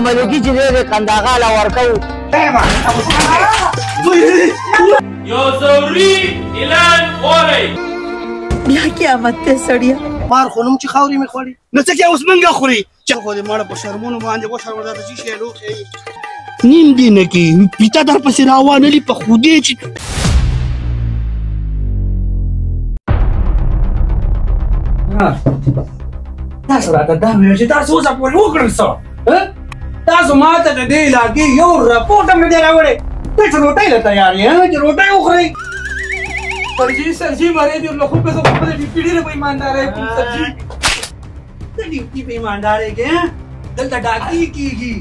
ملکی چې دې قنداغاله ورکو یو ضروري اعلان غواړئ. بیا قیامت ته سړیا مار خونم چې خاورې مې خوړې نو څه کې اوس منګه خوري چې خو دې ماړه په شرمونو باندې وشرمېده د چې شی لوښی نیم دې نه کې پیتا در پسې راوانلي په خودې چې تاسو راته دا ویل چې تاسو اوسه پورې وکړل څه تاسو ما ته د دې علاقې یو رپورټ هم نه دی راوړی ته چې روټۍ له تیار یې چې روټۍ وخورئ سرجي مارے دې له خو په خپل دې پیډې په ایماندارۍ کوم سرجي د ډیوټي په ایماندارۍ کې دلته ډاکی کیږي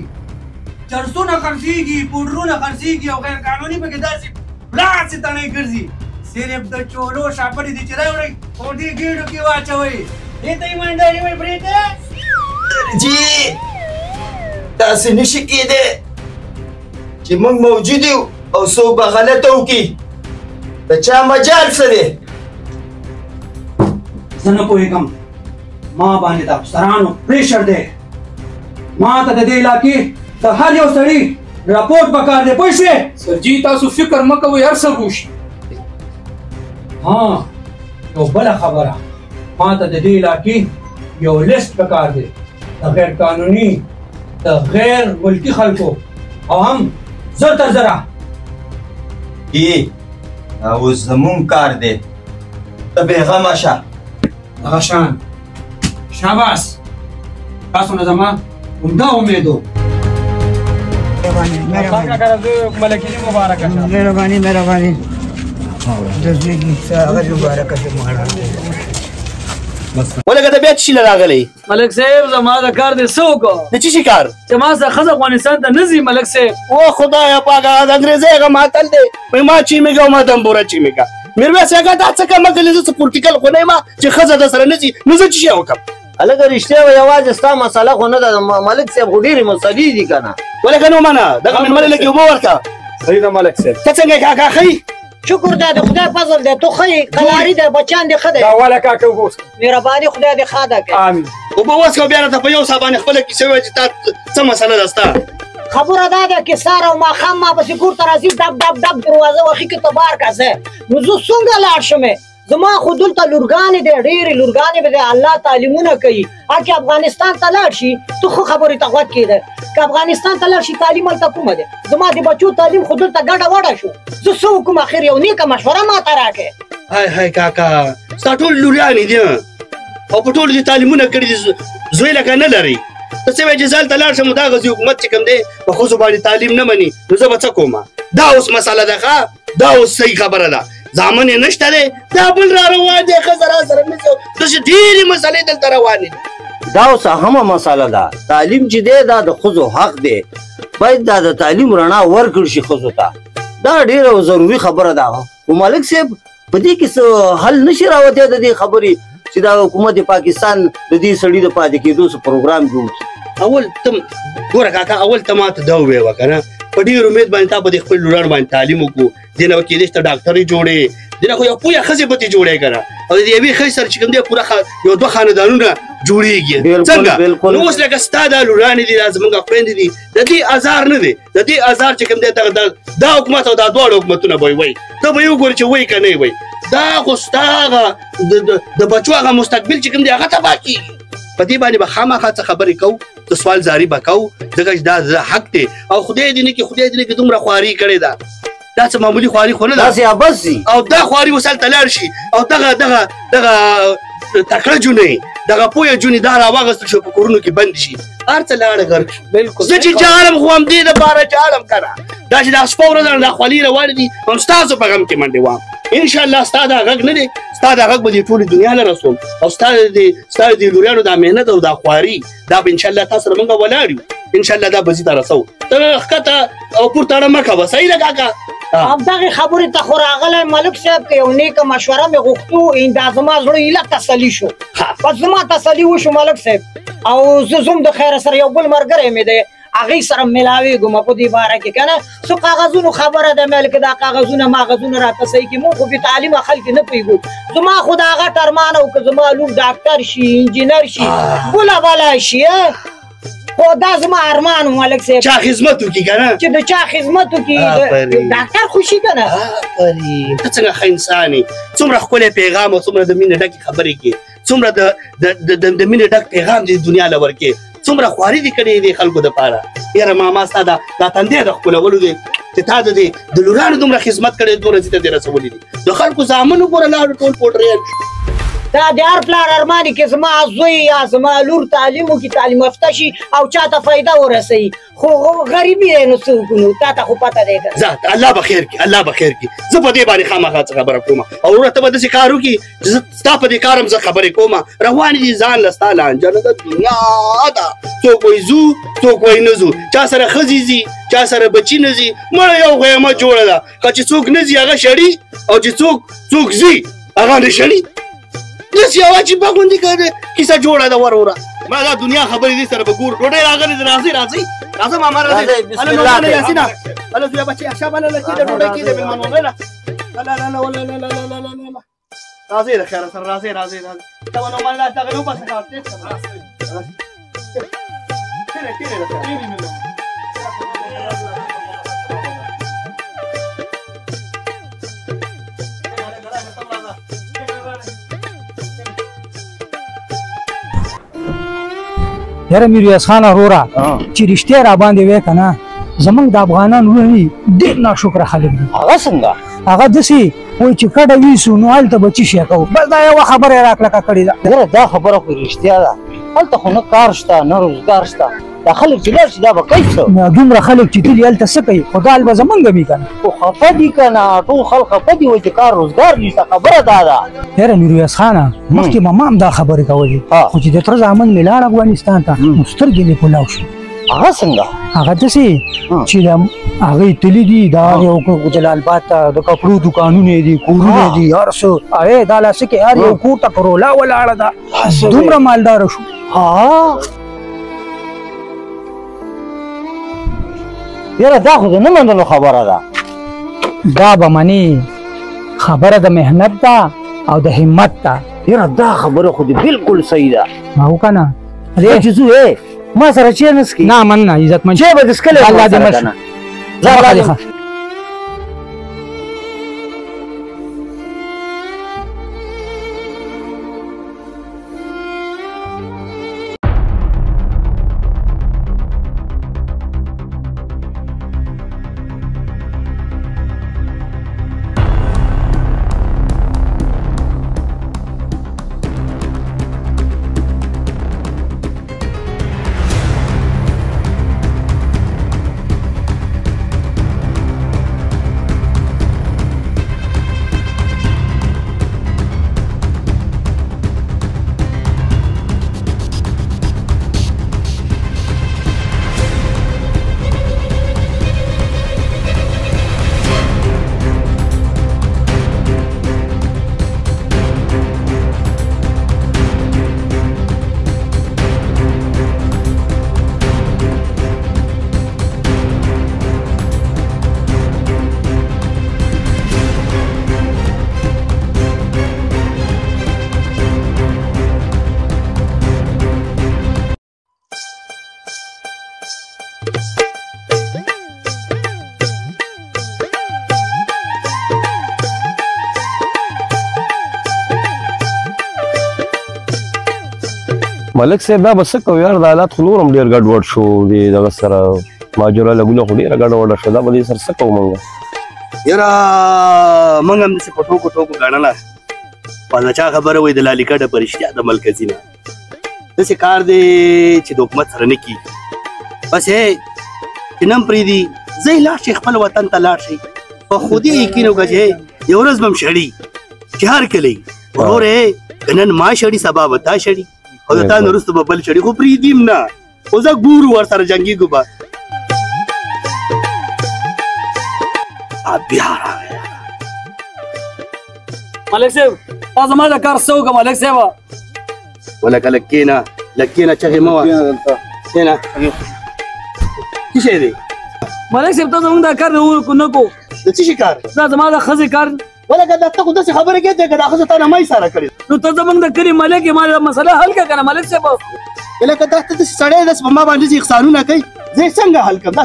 چرسونه خرڅېږي پوډرونه خرڅېږي او غیر قانوني پکې داسې بلاڅې تڼۍ ګرځي صرف د چولو شاپړې دې چې راوړئ او دې ګېډو کې واچوئ دې ته ایمانداري وایي برېټه جی داسې نشي کېدی چې موږ موجود یو او څوک به غلطه وکړي د چا مجال څه دی زه نه پوهېږم ما باندې د افسرانو پریشر دی ما ته د دې علاقې د هر یو سړي راپورټ پکار دی پوه شوې سرجي تاسو فکر مه کوئ هر څه وشي. ها یو بله خبره ما ته د دې علاقې یو لیست پکار دی د غیر قانوني د غیر ملکي خلکو او هم زر تر زره دا اوس زمونږ کار دی ته بېغمه شه هغه شان شاباس تاسو نه زما عمده امید و مهرباني مهرباني ولکه ته بیا څه شي له راغلی ملک صاحب زما د کار دې څه وکړو د څه شي کار چې ما څخه ښځه افغانستان ته نه ځي ملک صاحب او خدایا پاکه د انګریزۍ هغه ماتل دی وایي ما چیمېږه او ما دمبوره چیمېږه میرویس اکا دا څه کمه کړې زه څه پورټیکل خو نه یم چې ښځه درسره نه ځي نو زه څه شی وکړم هلکه رښتیا وایه یوازې ستا مسله خو نه ده ملک صاحب خو ډېرې مسلې دي که نه ولکه نو منه دغه مېلمنې لږې اوبه ورکړه صحیح ده ملک صاحب. ته څنګه کاکا ښه شکر دی د خدای فضل دی تو ښه یې قلاري دی بچیان دې ښه دی والا کاکا اوبه وڅښه. مهرباني خدای دې ښه ده کوي امین. اوبه وڅښه بیا راته په یو ساه باندې خپله کیسه ووایه چې تا څه مسله ده ستا خبره دا ده چې سهار او ماښام ما پسې کور ته راځي ډب ډب ډب دروازه وښي کې ته بار کړه نو زه څنګه لاړ شمې زما خو دلته لورګانې دی ډېرې لورګانې به دی الله تعلیمونه کوي هر چې افغانستان ته لاړ شي ته خو خبرې ته غوږ کېده که افغانستان ته لاړ شي تعلیم هلته کومه دی زما د بچو تعلیم خو دلته ګډه وډه شو زه څه وکړم اخر یو نیکه مشوره ماته راکړې هاي هاي کاکا ستا ټول لوریانې دي او په ټولو دې تعلیمونه کړي دي زوی لکه نه لري ته څه وایې چې زه هلته لاړ شم دا غزي حکومت چې کوم دی په ښځو باندې تعلیم نه مني نو زه به څه کوم دا اوس مسله ده ښه دا اوس صحیح خبره ده زامن یې نشته دی دا بل را روان دی ښځه راسره نه ځي داسې ډېرې مسلې دلته روانې دي دا اوس اهمه مسله ده تعلیم چې دی دا د ښځو حق دی باید دا د تعلیم رڼا ورکړل شي ښځو ته دا ډېره ضروري خبره ده خو ملک صاحب په دې کې څه حل نشي راوتی د دې خبرې چې دا حکومت پاکستان د دې سړي د پاتې کېدو څه پروګرام جوړ کړي اول ته ګوره کاکا اول ته ما ته دا وویوه که نه په ډېر امید باندې تا به د خپل لورانو باندې تعلیم وکړو دې نه به کېدای شي ته ډاکټرې جوړې دې نه خو یو پویه ښځې به ترې جوړې که نه او د یوې ښځې سره چې کوم دی پوره یو دوه خاندانونه جوړېږي څنګه نو اوس لکه ستا دا لورانې دي دا زموږ خویندې دي د دې ازار نه دی د دې ازار چې کوم دی دا حکومت او دا دواړه حکومتونه به وایي ته به یې وګورې چې وایي که نه یې وایي دا خو ستا هغه د بچو هغه مستقبل چې کوم دی هغه تباه کېږي په دې باندې به خامخا څه خبرې کوو د سوال زاري به کوو ځکه چې دا حق دی او خدای دې نه کړي خدای دې نه کړي دومره خواري کړې ده دا څه معمولي خواري خو نه ده او دا خواري اوس هلته لاړ شي او دغه تکړه جونې دغه پوهه جونې دا راواغېستل شو په کورونو کې بند شي هر څه لاړه غرق شو زه چې جاړم خو همدې دپاره جاړم که نه دا چې دا شپه ورځ دا خولې روانې دي هم ستاسو په غم کې منډې وام انشاءالله ستا دا غږ نه دی ستا دا غږ به دې ټولې دنیا له رسوم او ستا د دې لوریانو دا محنت او دا خواري دا به انشاءالله تا سره مونږ ولاړ یو انشاءالله دا به زی ته رسو ته ښکته او پورته اړه مه کوه صحیح ده کاکا همدغې خبرې ته خو راغلی ملک صاحب که یو نیکه مشوره مې غوښتو دا زما زړه ایله تسلي شو بس زما تسلي وشو ملک صاحب او زه ځم د خیره سره یو بل ملګری مې دی هغې سره ملاوېږم په دې باره کې که نه څه کاغذونو خبره ده مې که دا کاغذونه ماغذونه راته صحیح کړي مونږ خو بې تعلیمه خلک نه پوهېږو زما خو د هغه ټرمان او که زما لور ډاکټر شي انجینر شي بله بله شي خو دا زما ارمان و ملک صاحب چا خدمت وکړي که نه چې د چا خدمت وکړي آفرین. ډاکټر خوشي که نه آفرین ته څنګه ښه انسان یې څومره ښکلی پیغام او څومره د مینې ډکې خبرې کې څومره د مینې ډک پیغام دې دنیا له ورکې څومره خواري دې کړې دې خلکو دپاره یاره ماما ستا دا تندی د ښکلولو دی چې تا د لورانو دومره خدمت کړی دومره ځي ته دې رسولي دي د خلکو زامن وګوره لاړو ټول پوډریان دا د هر پلار ارمان کې زما زوی یا زما لور تعلیم وکړي تعلیم یافته شي او چاته فایده ورسوي خو غریبي دی نو څه وکړو تا ته خو پته دی که ځه الله به خیر کړي الله به خیر کړي زه په دې باندې خامخا څه خبره کوم او وروره ته به داسې کار وکړي چې زه ستا په دې کار هم زه خبرې کوم روانې دي ځان له ستا لانجه نه د دنیا ده څوک وایي ځو څوک وایي نه ځو چا سره ښځې ځي چا سره بچي نه ځي مړه یو غیمه جوړه ده که چې څوک نه ځي هغه شړي او چې څوک ځي هغه نه شړي داسې یو عجیبه غوندې کیسه جوړه ده وروره ما دا دنیا خبرې دې سره به ګور ډوډۍ راغلې ده راځئ راځه ماما راځئ هله نومانه یاسینه هله زویه بچې شابه هله کېده ډوډۍ کېده مېلمانو هله راځئ د خیره سره راځئ ته به نومانه دغه نه وباسه یاره میرویس خان وروره چې رښتیا را باندې وې که نه زمونږ د افغانان وروڼي ډېر ناشکره خلک دي هغه څنګه هغه داسې وایي چې کډه ویسو نو هلته به څه شی کوو بس دا یوه خبره یې راکړه کړې ده یاره دا خبره خو رښتیا ده هلته خو نه کار شته نه روزګار شته دا خلک چې لاړ شي دا به کوي څه دومره خلک چې تلي هلته څه کوي خو دا حال به زمونږ وي که نه خو خفه دي که نه ټول خلک خفه دي وایي چې کار روزګار نشته خبره دا ده یاره میرویس خانه مخکې به ما هم دا خبرې کولې خو چې د تره زامن مې لاړ افغانستان ته نو سترګې مې کولاو شو هغه څنګه هغه داسې چې هغې تللي دي دا یو جلال آباد ته د کپړو دوکانونه دي کورونه دي هر څه دا لاسه کې هر یو کور ته کرولا ولاړه ده دومره مالداره شو یاره دا خو د نه منلو خبره ده دا به منې خبره د محنت ده او د همت ده یاره دا خبره خو دې بلکل صحیح ده او که نه چې ځو ما سره چای نه څښې نه مننه عزتمند چای به دې څښلی الله دې مړ شي ملک صاحب دا بس کو یار د حالات خو نورم ډیر ګډوډ شو دی دغه سره ماجرا لګونه خو ډیره ګډوډه شو دا به سر څه کوو مونږ یاره مونږ هم داسې په ټوکو ګڼله په چا خبره وایي د لالي کډه په رښتیا د مرکزي نه داسې کار دی چې د حکومت سره نه کېږي بس چې نن پرېږدي ځئ لاړ شئ خپل وطن ته لاړ شئ په خودي یقین وکړه چې یو ورځ به هم شړي چې هر کلی ورورې که نن ما شړي سبا به تا شړي او د تا نه وروسته به بل شړي خو پرېږدي هم نه خو زه ګورو ورسره جنګېږو به بیا راغی ملک صاحب تا زما د کار څه وکړه ملک صاحب ولکه لږ کښېنه چغې مه وه کښېنه څه شی دی ملک صاحب ته زموږ دا کار نه کو د څه شي کار دا زما د ښځې کار ولکه دا ته خو داسې خبرې کوې چې دا ښځه تا نه ما ایساره کړې نو ته زموږ د کلي ملک یې ما دا مسله حل کړه که نه ملک صاحب لکه دا ته سړی داس په ما باندې چې احسانونه کوي زه څنګه حل کړم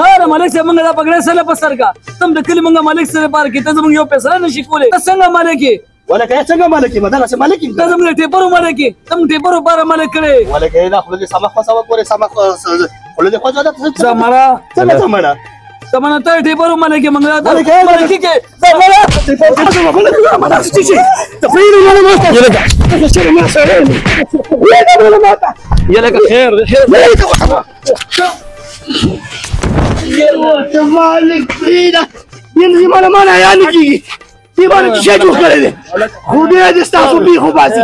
اره ملک صاحب موږ دا پګړې سره په سر کا تم د کلی موږ ملک سره پار کې ته زموږ یو پیسې نشي کولای ته څنګه ملک ولکه څنګه ملک ما دا څه ملک ته زموږ ټیپرو ملک تم ټیپرو بار ملک کړي ولکه دا خپل سما خو سما پورې سما خپل خو دا څه زمرا زمرا تمنا ته ټیپرو ملک موږ دا ملک کې زمرا ما دا څه شي تفریل ولا ما يلکه څه ما سره يلکه خير يا مالك فينا ينزل ما انا يعني كي دي باندې چې جوړ کړی دی خو دې د تاسو به خو باسي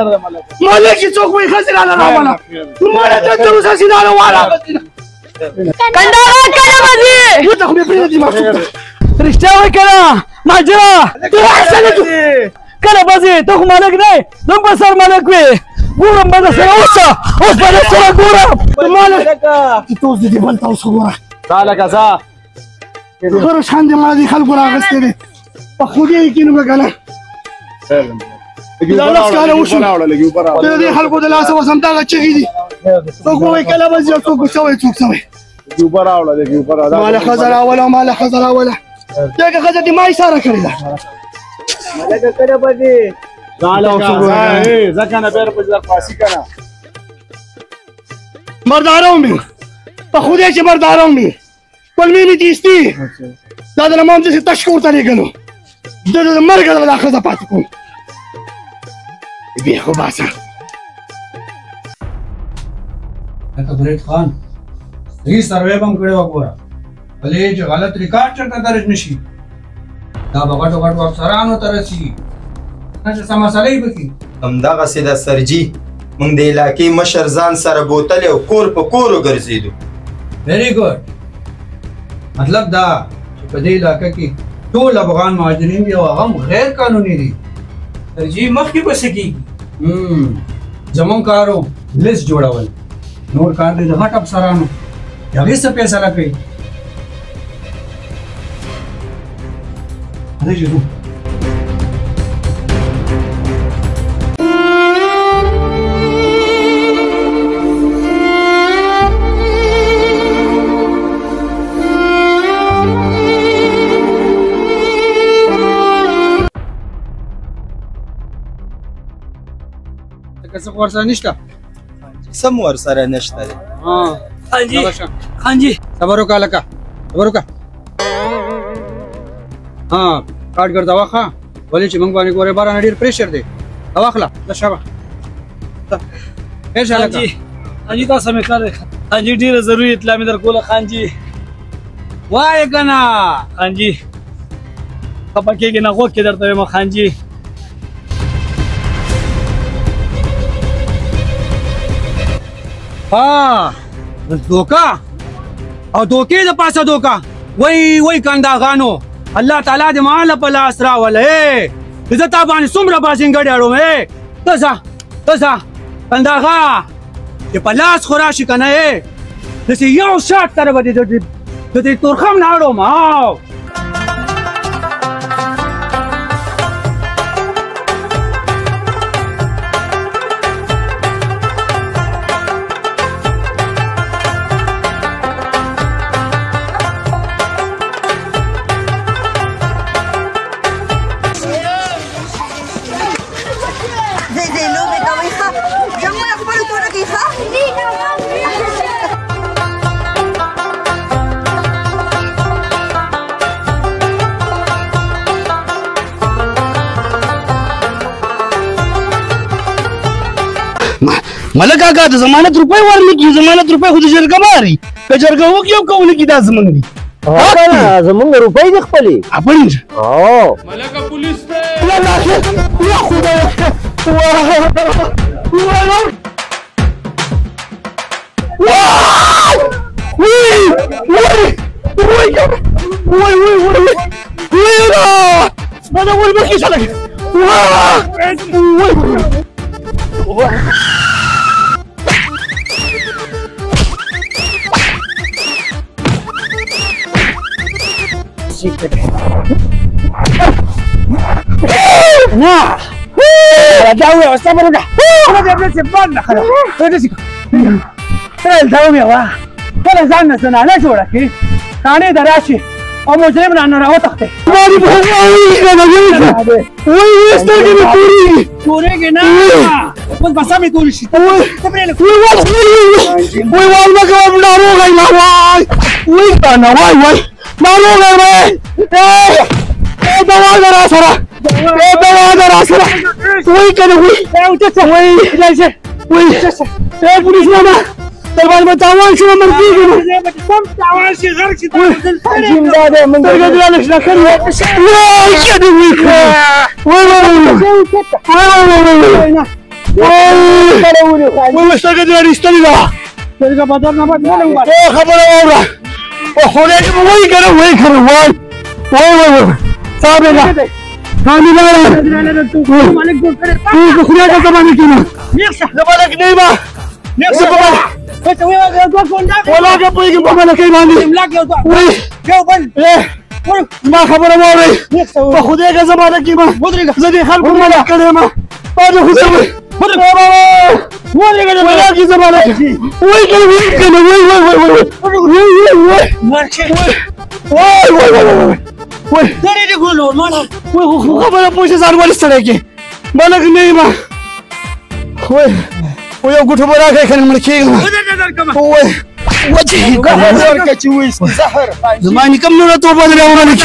مالک چې څوک وي خسر على راواله مالا ته تر اوسه سینانه والا کندهار کله وځي وته خو به پرې دي ما رښتیا وای کړه ماجرا کله وځي ته خو مالک نه نو په سر مالک وي ګورم به سره اوسه اوس به سره ګورم مالک چې توس دې بل تاسو ګوره تعال کزا خرج شان دي ما دي خلکو راغستې دي په خو دې کې نو کنه دا لاس کاله وشو دې خلکو د لاس وسم دا چي دي څوک وای کله وځي څوک څوک مال خزر اوله مال خزر اوله دغه خزر دې ما اشاره کړی دا ملک کله بځي تعال وشو ځکه نه بیر په ځل فاسي کنه مرداروں میں خودے سے مرداروں میں کلمی نہیں تیستی دادا نمام جیسے تشکور تلے گلو دادا مر گا دا خزا پاتی کن بے خوب آسا لکه برید خان صحیح سروے بم کړی وګوره بلې چې غلط ریکارډ چرته درج نشي دا به غټو غټو افسرانو ته رسي نه چې څه مسئلې وکړي همدغسې د سرجي موږ د علاقې مشر ځان سره بوتلې او کور په کور وګرځېدو ویری ګډ مطلب دا چې په دې علاقه کې ټول افغان مهاجرین دي او هغه غیر قانوني دي سرجي مخکې بس کیږي زمون کارو لیست جوړول نور کار دې د غټ افسرانو هغې څه فیصله کوي راځئ چې ځو څه ورسره نشته سم ورسره نشته دی خان جی صبر وکړه لکه صبر وکړه کارډ ګرځه واخه ولې چې موږ باندې ګورې باران ډېر پریشر دی واخله د شابه خیر شاله خان جی تاسو مې کار خان جی ډیره ضروري اطلاع مې درکوله خان جی وای کنه خان جی خپه کېږي نه غوږ کې درته وایم خان جی دوکا او دوکې د پاسه دوکا وای کندهغانو الله تعالی دې مال په لاس راولې زه تا باندې څومره بازنګړی اړوم تزه کندهغا چې په لاس خو راشي که نه داسې یو شاټ سره به د دې تورخم نه اړوم ملک آقا د ضمانت روپۍ ورنکړي ضمانت روپۍ خو د جرګه ماري که جرګه وکړي او که ونه کړي دا زموږ دي زموږ روپۍ دي خپلې ملکه پولیس دی یا خدای دا مې وا کله ځان نه زنانه جوړه کړي کاڼې د راشي او مجرم رانه راوتښتې وایي سترګې مې تورېږي تورېږي نه اوس به سمې تورې شي وای وای مه کوه ناروغه یم وای وای کنه وای وای ناروغه یم دوا ده راسره دوا ده راسره وای کنه وای وای پولیس ماما در باندې به تاوان شو مړ کېږي نو سم تاوان شي غر شي عجیب دا دی موږ سترګې دې رانه شنه کړې وای ښه دې وي وای سترګې دې رانه ایستلې ده سترګه بدر نه خبره واوره خدای دې وای کنه وای صاحب ده کامل ده مالک جوړ کړې خدای کا زمانه کې نه نیکشه زمانه کې نه ما نیکشه ولا که پوهېږم په ملکۍ باندې ما خبره واورئ په خدای که زمانه کې ما زه دې خلکو ملک کړی یم ما دې خو ملکۍ زمانه کې وایي که نه وایي که نه وایي خبره پوه شه ځان ولې ستړی کې ملک نه یم و یو ګوټه به راکړې که نه مړ کېږم زما نیکه هم نوره توبه ده راوړله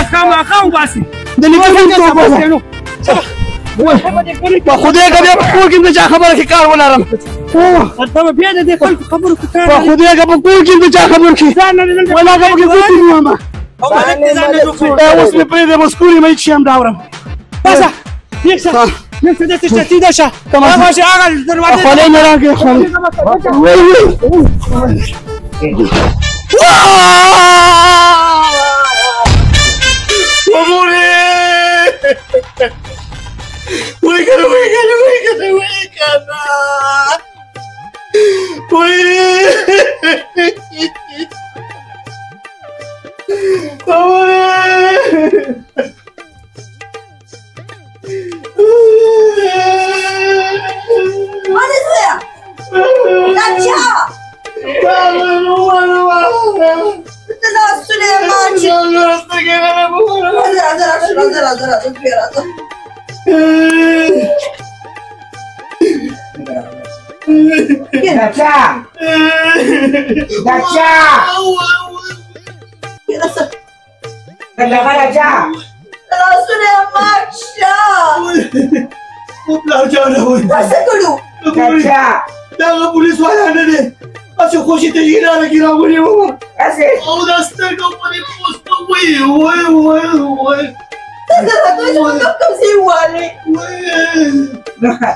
د نیکه هم توبه ده په خدای که بیا په کور کې هم د چا خبره کې کار ولرم په خدای که په کور کې هم د چا خبر کې ولا که پکې ګوتې نیوم اوس مې پرېږدی بس کور یې مه هېڅ شي هم راوړم نفسه ده تشتتي دشا ما شي اغل دروازه خلينا راكي خلي وي دغه پولیس والا نه دی هسې خوشي تشکیل راکې راغلي وم او دا سترګه په دې پوسته وایي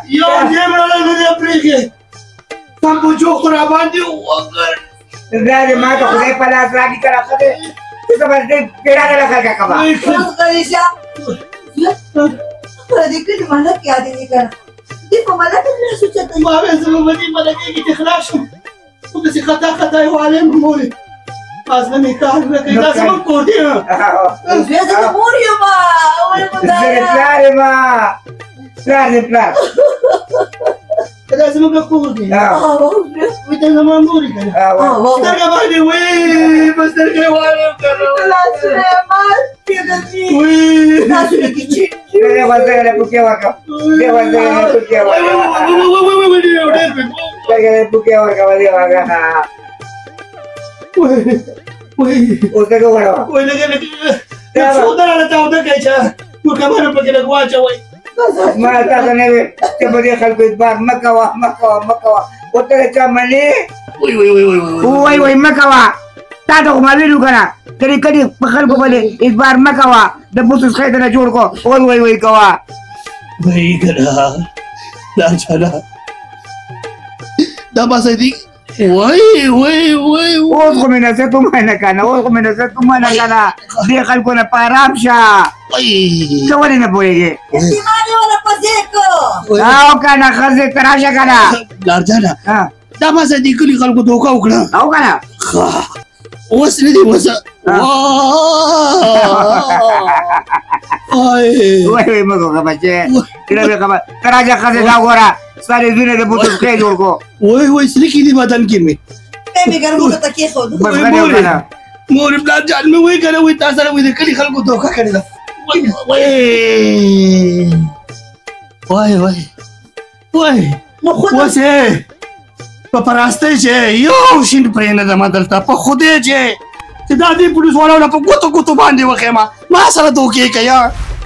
یو جیم راله نه دی پرېښی سم په جوخ راباندې وګر دا دې ما ته خدای په لاس راکړي که راښه دی ته به دې پېړه نه خلکه کوه دې کلي ملک یادې نه کړه دې په ملک نه سوچته ما به زه به دې ملکۍ کې چې خلاص شم خو داسې خطا یې والیم مورې فاصله مې کار نه کوي دا زموږ کور دی زه د مور یم پلار یم پلار دې پلار دا زموږ کور دی وایي ته زما مور یې که نه سترګه باندې وایي په سترګه یې والیم که نه لاسونه یې مات کېدلي لاسونه کې چین ما تاسو نه وي چې په دې خلکو اعتبار مه کوه ورته چا منې وای مه کوه تا ته خو ما ویلو که نه کړي په خلکو باندې اعتبار مه کوه د بوسس خیته نه جوړ کړو وای کوه وایي که نه لاجاله دا بس دی وای اوس خو مې نصیحت ومنه که نه دې خلکو نه په ارام شه ته ولې نه پوهېږې او که نه ښځې ته راشه که نه لاجاله دا بس دې کلي خلکو دوکه وکړه او که نه اوس نه دی اوس وای مه کوه بچې ته راشه ښځې دا وګوره सारे दुनिया के बुजुर्ग के जोड़ को वही इसलिए की थी बदन की में मैं घर में तो क्या खोद बस करे होगा मोर प्लान जान में वही करे वही तासरा वही कली खल को धोखा करेगा वही वसे पपरास्ते छे यो शिन प्रेना जमा दलता प खुदे छे چې دا دې پولیس والا په ګوتو باندې وخېما ما سره دوکې کیا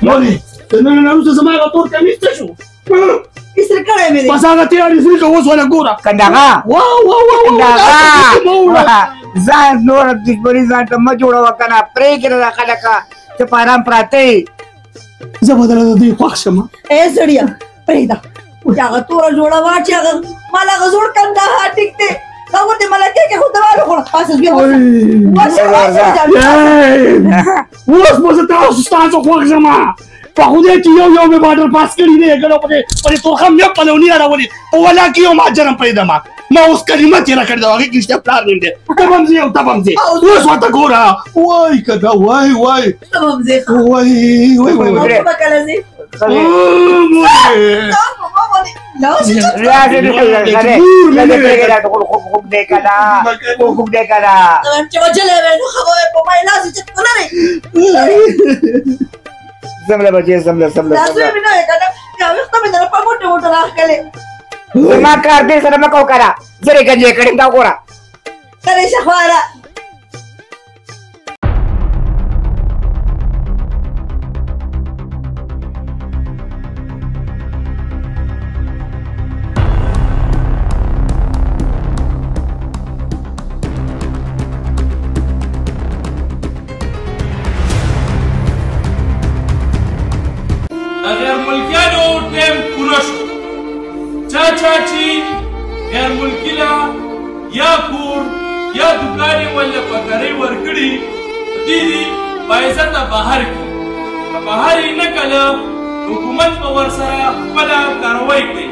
مولې نن نن زما غوړ کمیس ته شو اسره کړه مې بس هغه تیارې سړي کوس ولا ګورا کنده کنده ځان نور د بری ځان ته ما جوړه وکنه پرې کړه خلک چې پارام پراته زبردل دې خوښم اے سړیا پرېدا هغه تور جوړه واچ هغه مالا غزور کنده ټیکته خبر دې مالا کې خو دوالو خو خاص بیا اوس مو زه تاسو ستاسو خوښم په خوده چې یو مې بارډر پاس کړی دی ګلو په تورخم مې په لونی راولي په ولا کې یو ما جرم پیدا ما اوس کلمه تیرا کړی دا هغه کیشته پلار نیم دی تبم زی او تبم زی اوس وته ګورا وای کدا وای تبم زی وای په کله زی لا زملا بچے زملا ما کار دې سره مکو کرا زری گنجے کړم دا ګورا کرے شخوارا چاچی غیر ملکی لا یا کور یا دکانی ولا پکړی ورکړي دي پایزه ته بهر کی بهر نه کله حکومت په ورسره خپل کاروایی کوي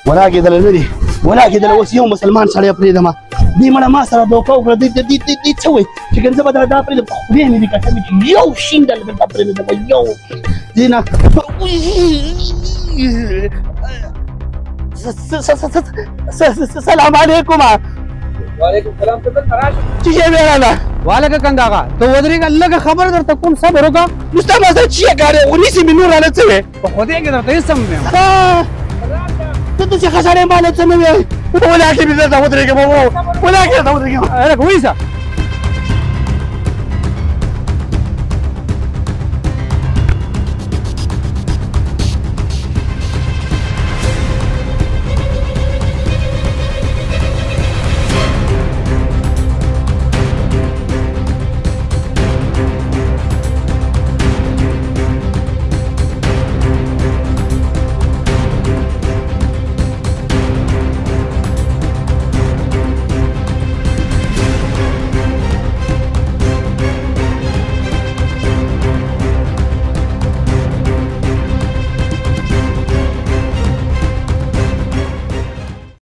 ولا كده للمدي ولا كده لو يوم مسلمان سړی پرې دما دې مړه ما سره دوکا وکړه دې څوي چې ګنځه به دا پرې خو به مې کته مې یو شیندل به پرې دما یو دینا السلام علیکم وعلیکم السلام ته تراش چې بیراله والګه کنداغه ته ودرېګه الله خبر درته کوم صبر وکا مستما زه چې کاره ونیسي مې نور راځي په خوده کې درته سم مې ته څه خساره مال څه مې ولا کې به زه ودرېګم ولا کې دا ودرېګم راکوي